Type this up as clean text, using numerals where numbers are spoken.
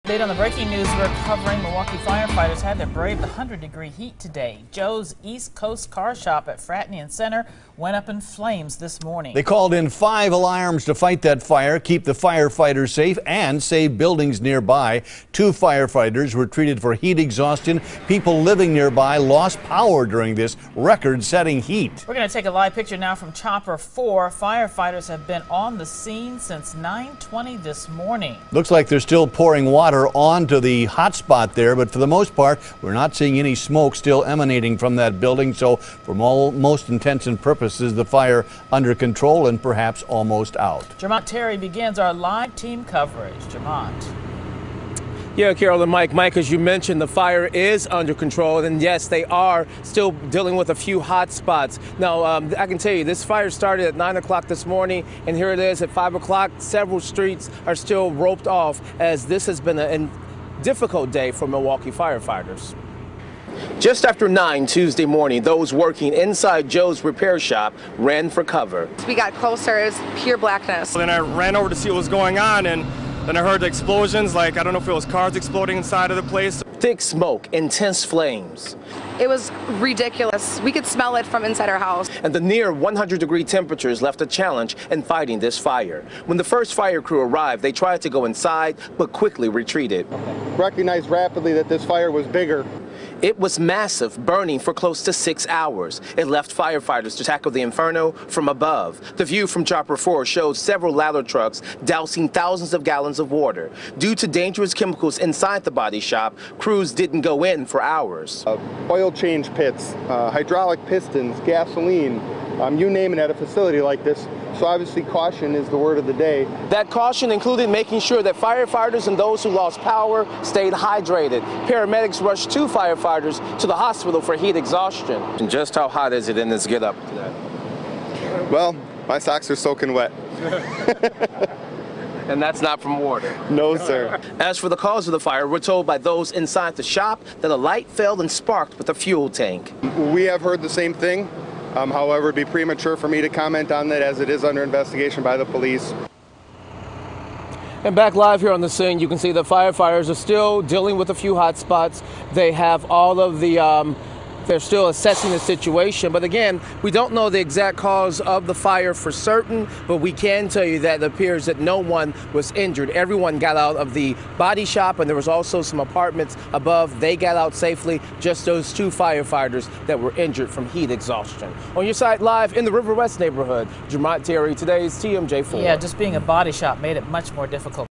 Update on the breaking news we're covering. Milwaukee firefighters had to brave the 100-degree heat today. Joe's East Coast car shop at Fratney and Center went up in flames this morning. They called in 5 alarms to fight that fire, keep the firefighters safe, and save buildings nearby. 2 firefighters were treated for heat exhaustion. People living nearby lost power during this record-setting heat. We're going to take a live picture now from Chopper 4. Firefighters have been on the scene since 9:20 this morning. Looks like they're still pouring water onto the hot spot there, but for the most part, we're not seeing any smoke still emanating from that building. So for most intents and purposes, the fire under control and perhaps almost out. Jermont Terry begins our live team coverage. Jermont. Yeah, Carol and Mike, as you mentioned, the fire is under control, and yes, they are still dealing with a few hot spots. Now, I can tell you, this fire started at 9 o'clock this morning, and here it is at 5 o'clock. Several streets are still roped off, as this has been a difficult day for Milwaukee firefighters. Just after 9 Tuesday morning, those working inside Joe's repair shop ran for cover. We got closer, it was pure blackness. Then I ran over to see what was going on, and then I heard the explosions, like I don't know if it was cars exploding inside of the place. Thick smoke, intense flames. It was ridiculous. We could smell it from inside our house. And the near 100-degree temperatures left a challenge in fighting this fire. When the first fire crew arrived, they tried to go inside, but quickly retreated. Recognized rapidly that this fire was bigger. It was massive, burning for close to 6 hours. It left firefighters to tackle the inferno from above. The view from Chopper 4 showed several ladder trucks dousing thousands of gallons of water. Due to dangerous chemicals inside the body shop, crews didn't go in for hours. Oil change pits, hydraulic pistons, gasoline, you name it at a facility like this. So obviously caution is the word of the day. That caution included making sure that firefighters and those who lost power stayed hydrated. Paramedics rushed 2 firefighters to the hospital for heat exhaustion. And just how hot is it in this get up today? Well, my socks are soaking wet. And that's not from water? No, sir. As for the cause of the fire, we're told by those inside the shop that a light fell and sparked with a fuel tank. We have heard the same thing. However, it'd be premature for me to comment on that as it is under investigation by the police. And back live here on the scene, you can see the firefighters are still dealing with a few hot spots. They have all of the, they're still assessing the situation. But again, we don't know the exact cause of the fire for certain, but we can tell you that it appears that no one was injured. Everyone got out of the body shop, and there was also some apartments above. They got out safely, just those 2 firefighters that were injured from heat exhaustion. On your side live in the Riverwest neighborhood, Jermont Terry, today's TMJ4. Yeah, just being a body shop made it much more difficult.